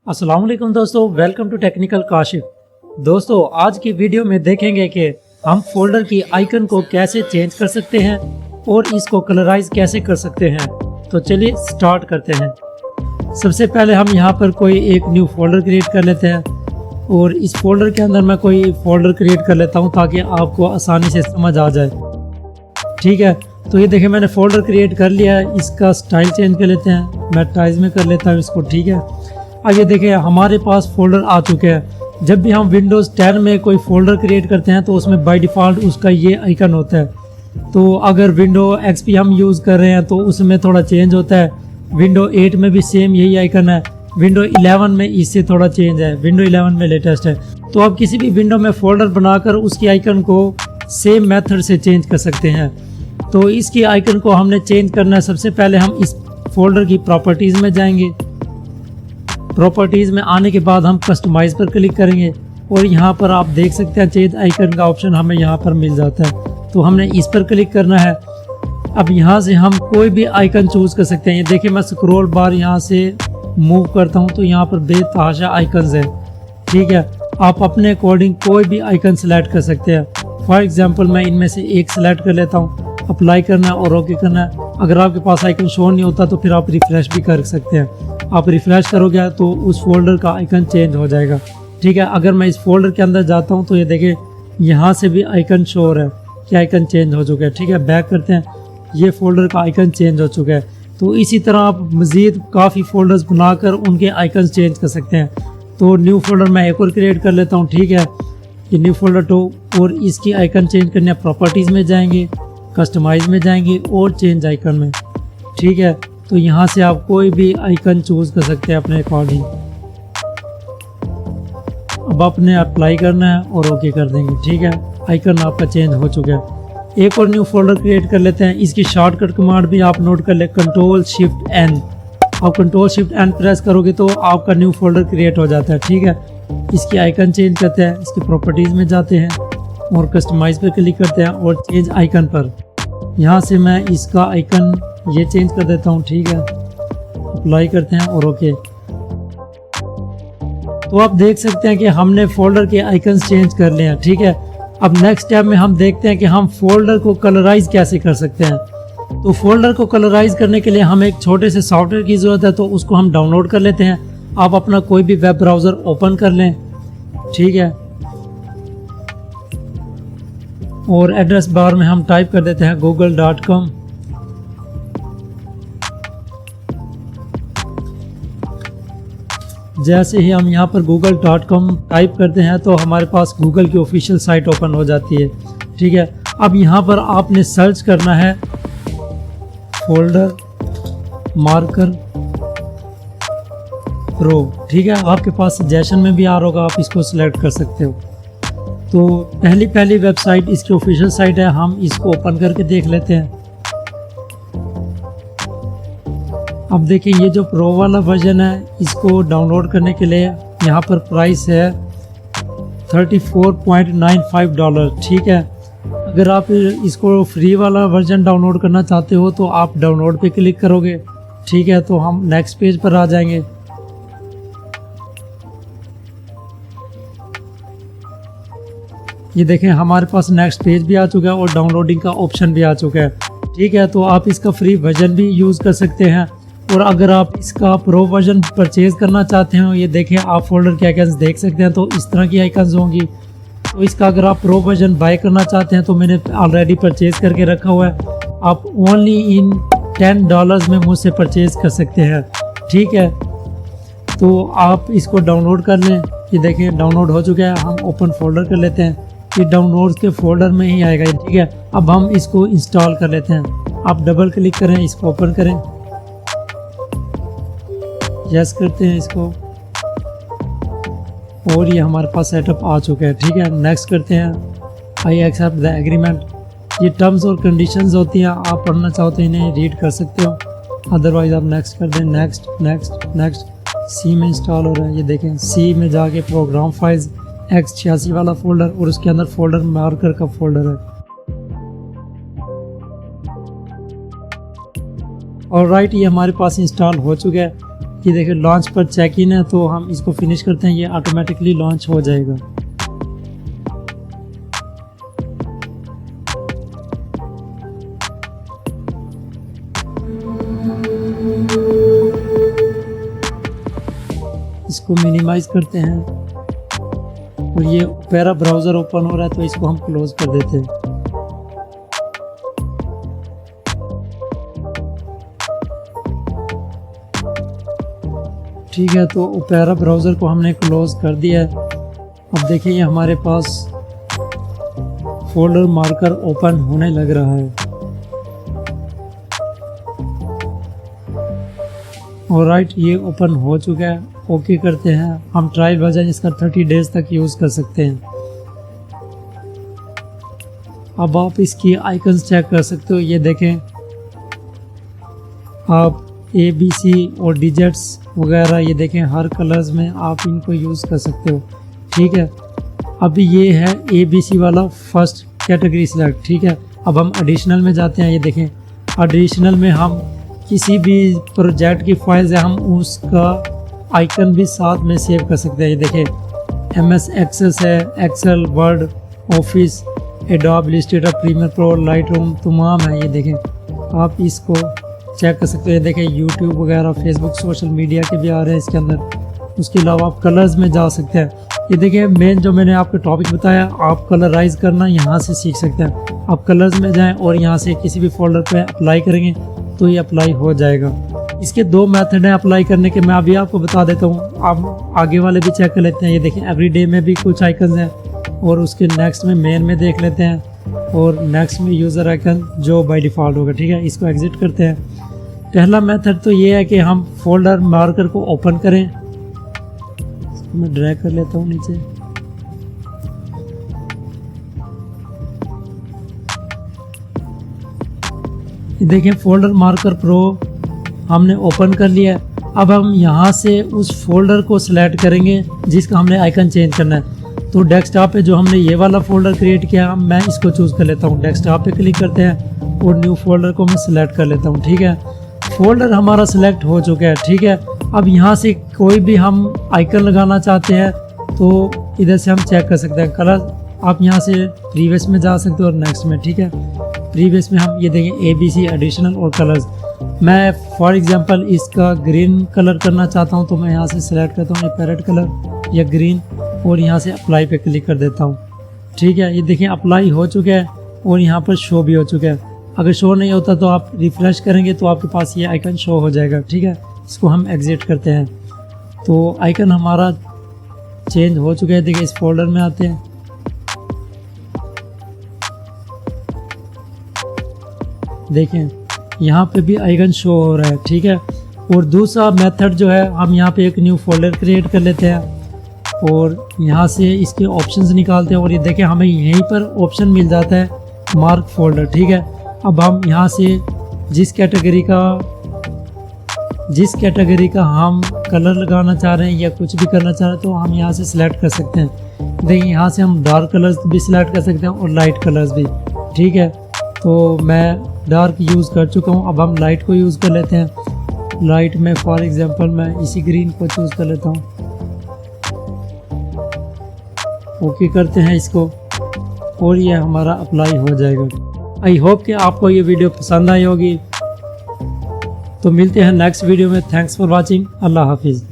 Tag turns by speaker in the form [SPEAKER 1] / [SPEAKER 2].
[SPEAKER 1] अस्सलाम वालेकुम दोस्तों, वेलकम टू टेक्निकल काशिफ। दोस्तों आज की वीडियो में देखेंगे कि हम फोल्डर की आइकन को कैसे चेंज कर सकते हैं और इसको कलराइज कैसे कर सकते हैं। तो चलिए स्टार्ट करते हैं। सबसे पहले हम यहाँ पर कोई एक न्यू फोल्डर क्रिएट कर लेते हैं और इस फोल्डर के अंदर मैं कोई फोल्डर क्रिएट कर लेता हूँ ताकि आपको आसानी से समझ आ जाए। ठीक है, तो ये देखिए मैंने फोल्डर क्रिएट कर लिया है। इसका स्टाइल चेंज कर लेते हैं, मैं टाइज में कर लेता हूँ इसको। ठीक है, अब ये देखिए हमारे पास फोल्डर आ चुके हैं। जब भी हम विंडोज़ 10 में कोई फोल्डर क्रिएट करते हैं तो उसमें बाय डिफ़ॉल्ट उसका ये आइकन होता है। तो अगर विंडो XP हम यूज़ कर रहे हैं तो उसमें थोड़ा चेंज होता है। विंडो 8 में भी सेम यही आइकन है। विंडो 11 में इससे थोड़ा चेंज है, विंडो 11 में लेटेस्ट है। तो आप किसी भी विंडो में फोल्डर बनाकर उसकी आइकन को सेम मेथड से चेंज कर सकते हैं। तो इसकी आइकन को हमने चेंज करना है। सबसे पहले हम इस फोल्डर की प्रॉपर्टीज़ में जाएंगे। प्रॉपर्टीज़ में आने के बाद हम कस्टमाइज़ पर क्लिक करेंगे और यहाँ पर आप देख सकते हैं चेंज आइकन का ऑप्शन हमें यहाँ पर मिल जाता है। तो हमने इस पर क्लिक करना है। अब यहाँ से हम कोई भी आइकन चूज़ कर सकते हैं। ये देखिए मैं स्क्रॉल बार यहाँ से मूव करता हूँ तो यहाँ पर बेतहाशा आइकन्स है। ठीक है, आप अपने अकॉर्डिंग कोई भी आइकन सेलेक्ट कर सकते हैं। फॉर एग्जांपल मैं इनमें से एक सेलेक्ट कर लेता हूँ, अप्लाई करना है और ओके करना है। अगर आपके पास आइकन शो नहीं होता तो फिर आप रिफ़्रेश भी कर सकते हैं। आप रिफ़्रेश करोगे तो उस फोल्डर का आइकन चेंज हो जाएगा। ठीक है, अगर मैं इस फोल्डर के अंदर जाता हूँ तो ये देखिए यहाँ से भी आइकन शो हो रहा है कि आइकन चेंज हो चुका है। ठीक है, बैक करते हैं, ये फोल्डर का आइकन चेंज हो चुका है। तो इसी तरह आप मज़ीद काफ़ी फोल्डर्स बनाकर उनके आइकन चेंज कर सकते हैं। तो न्यू फोल्डर मैं एक और क्रिएट कर लेता हूँ। ठीक है, ये न्यू फोल्डर तो और इसकी आइकन चेंज करने प्रॉपर्टीज़ में जाएंगे, कस्टमाइज में जाएंगे और चेंज आइकन में। ठीक है, तो यहाँ से आप कोई भी आइकन चूज़ कर सकते हैं अपने अकॉर्डिंग। अब आपने अप्लाई करना है और ओके कर देंगे। ठीक है, आइकन आपका चेंज हो चुका है। एक और न्यू फोल्डर क्रिएट कर लेते हैं। इसकी शॉर्टकट कमांड भी आप नोट कर ले, Ctrl+Shift+N। आप Ctrl+Shift+N प्रेस करोगे तो आपका न्यू फोल्डर क्रिएट हो जाता है। ठीक है, इसकी आइकन चेंज करते हैं, इसकी प्रॉपर्टीज़ में जाते हैं और कस्टमाइज पर क्लिक करते हैं और चेंज आइकन पर। यहाँ से मैं इसका आइकन ये चेंज कर देता हूँ। ठीक है, अप्लाई करते हैं और ओके। तो आप देख सकते हैं कि हमने फोल्डर के आइकन्स चेंज कर लिए हैं। ठीक है, अब नेक्स्ट स्टेप में हम देखते हैं कि हम फोल्डर को कलराइज कैसे कर सकते हैं। तो फोल्डर को कलराइज करने के लिए हमें एक छोटे से सॉफ्टवेयर की ज़रूरत है, तो उसको हम डाउनलोड कर लेते हैं। आप अपना कोई भी वेब ब्राउज़र ओपन कर लें। ठीक है, और एड्रेस बार में हम टाइप कर देते हैं google.com। जैसे ही हम यहाँ पर google.com टाइप करते हैं तो हमारे पास गूगल की ऑफिशियल साइट ओपन हो जाती है। ठीक है, अब यहाँ पर आपने सर्च करना है फोल्डर मार्कर प्रो। ठीक है, आपके पास सजेशन में भी आ रहा होगा, आप इसको सिलेक्ट कर सकते हो। तो पहली वेबसाइट इसकी ऑफिशियल साइट है, हम इसको ओपन करके देख लेते हैं। अब देखिए ये जो प्रो वाला वर्जन है इसको डाउनलोड करने के लिए यहाँ पर प्राइस है $34.95। ठीक है, अगर आप इसको फ्री वाला वर्जन डाउनलोड करना चाहते हो तो आप डाउनलोड पे क्लिक करोगे। ठीक है, तो हम नेक्स्ट पेज पर आ जाएंगे। ये देखें हमारे पास नेक्स्ट पेज भी आ चुका है और डाउनलोडिंग का ऑप्शन भी आ चुका है। ठीक है, तो आप इसका फ्री वर्जन भी यूज़ कर सकते हैं। और अगर आप इसका प्रो वर्जन परचेज़ करना चाहते हो, ये देखें आप फोल्डर के आइकन्स देख सकते हैं, तो इस तरह की आइकन्स होंगी। तो इसका अगर आप प्रो वर्जन बाय करना चाहते हैं तो मैंने ऑलरेडी परचेज़ करके रखा हुआ है। आप ओनली इन $10 में मुझसे परचेज़ कर सकते हैं। ठीक है, तो आप इसको डाउनलोड कर लें। ये देखें डाउनलोड हो चुका है। हम ओपन फोल्डर कर लेते हैं, ये डाउनलोड के फोल्डर में ही आएगा। ठीक है, अब हम इसको इंस्टॉल कर लेते हैं। आप डबल क्लिक करें, इसको ओपन करें, यस करते हैं इसको और ये हमारे पास सेटअप आ चुका है। ठीक है, नेक्स्ट करते हैं, आई एक्सेप्ट द एग्रीमेंट। ये टर्म्स और कंडीशंस होती हैं, आप पढ़ना चाहो तो इन्हें रीड कर सकते हो, अदरवाइज आप नेक्स्ट कर दें। Next next next. सी में इंस्टॉल हो रहा है। ये देखें सी में जाके प्रोग्राम फाइल्स X86 वाला फोल्डर और उसके अंदर फोल्डर मार्कर का फोल्डर है। और राइट, ये हमारे पास इंस्टॉल हो चुका है। ये देखिए लॉन्च पर चेक इन है, तो हम इसको फिनिश करते हैं, ये ऑटोमेटिकली लॉन्च हो जाएगा। इसको मिनिमाइज करते हैं और ये ओपेरा ब्राउज़र ओपन हो रहा है, तो इसको हम क्लोज कर देते हैं। ठीक है, तो ओपेरा ब्राउज़र को हमने क्लोज कर दिया है। अब देखिए ये हमारे पास फोल्डर मार्कर ओपन होने लग रहा है। ऑलराइट, ये ओपन हो चुका है। ओके करते हैं। हम ट्रायल वर्जन इसका 30 डेज तक यूज़ कर सकते हैं। अब आप इसकी आइकन्स चेक कर सकते हो। ये देखें, आप ABC और डिजिट्स वगैरह, ये देखें हर कलर्स में आप इनको यूज़ कर सकते हो। ठीक है, अभी ये है ABC वाला फर्स्ट कैटेगरी सिलेक्ट। ठीक है, अब हम एडिशनल में जाते हैं। ये देखें, एडिशनल में हम किसी भी प्रोजेक्ट की फाइल से हम उसका आइकन भी साथ में सेव कर सकते हैं। ये देखें, MS एक्सेस है, Excel, Word, Office, Adobe Illustrator, Premiere Pro, Lightroom तमाम है। ये देखें, आप इसको चेक कर सकते हैं। देखें यूट्यूब वगैरह, फेसबुक, सोशल मीडिया के भी आ रहे हैं इसके अंदर। उसके अलावा आप कलर्स में जा सकते हैं। ये देखिए, मेन जो मैंने आपको टॉपिक बताया, आप कलराइज करना यहाँ से सीख सकते हैं। आप कलर्स में जाएं और यहाँ से किसी भी फोल्डर पे अप्लाई करेंगे तो ये अप्लाई हो जाएगा। इसके दो मेथड हैं अप्लाई करने के, मैं अभी आपको बता देता हूँ। आप आगे वाले भी चेक कर लेते हैं। ये देखें, एवरीडे में भी कुछ आइकन्स हैं और उसके नेक्स्ट में मेन में देख लेते हैं और नेक्स्ट में यूज़र आइकन जो बाय डिफ़ॉल्ट होगा। ठीक है, इसको एग्जिट करते हैं। पहला मेथड तो ये है कि हम फोल्डर मार्कर को ओपन करें। इसको मैं ड्रैग कर लेता हूँ नीचे। देखिए, फोल्डर मार्कर प्रो हमने ओपन कर लिया है। अब हम यहाँ से उस फोल्डर को सिलेक्ट करेंगे जिसका हमने आइकन चेंज करना है। तो डेस्कटॉप पे जो हमने ये वाला फोल्डर क्रिएट किया, मैं इसको चूज़ कर लेता हूँ। डेस्कटॉप पे क्लिक करते हैं और न्यू फोल्डर को मैं सिलेक्ट कर लेता हूँ। ठीक है, फोल्डर हमारा सिलेक्ट हो चुका है। ठीक है, अब यहाँ से कोई भी हम आइकन लगाना चाहते हैं तो इधर से हम चेक कर सकते हैं। कलर आप यहाँ से प्रीवियस में जा सकते हो और नेक्स्ट में। ठीक है, प्रीवियस में हम ये देखें ABC, एडिशनल और कलर्स। मैं फॉर एग्जांपल इसका ग्रीन कलर करना चाहता हूँ, तो मैं यहाँ से सिलेक्ट करता हूँ ये पैरेट कलर या ग्रीन और यहाँ से अप्लाई पे क्लिक कर देता हूँ। ठीक है, ये देखें अप्लाई हो चुका है और यहाँ पर शो भी हो चुका है। अगर शो नहीं होता तो आप रिफ्रेश करेंगे तो आपके पास ये आइकन शो हो जाएगा। ठीक है, इसको हम एग्जिट करते हैं। तो आइकन हमारा चेंज हो चुका है। देखिए, इस फोल्डर में आते हैं। देखें, यहाँ पे भी आइकन शो हो रहा है। ठीक है, और दूसरा मेथड जो है, हम यहाँ पे एक न्यू फोल्डर क्रिएट कर लेते हैं और यहाँ से इसके ऑप्शंस निकालते हैं और ये देखें हमें यहीं पर ऑप्शन मिल जाता है मार्क फोल्डर। ठीक है, अब हम यहाँ से जिस कैटेगरी का हम कलर लगाना चाह रहे हैं या कुछ भी करना चाह रहे हैं तो हम यहाँ से सिलेक्ट कर सकते हैं। देखिए, यहाँ से हम डार्क कलर्स भी सिलेक्ट कर सकते हैं और लाइट कलर्स भी। ठीक है, तो मैं डार्क यूज़ कर चुका हूँ। अब हम लाइट को यूज़ कर लेते हैं। लाइट में फॉर एग्जांपल मैं इसी ग्रीन को चूज़ कर लेता हूँ। ओके करते हैं इसको और ये हमारा अप्लाई हो जाएगा। आई होप कि आपको ये वीडियो पसंद आई होगी। तो मिलते हैं नेक्स्ट वीडियो में। Thanks for watching. अल्लाह हाफिज़।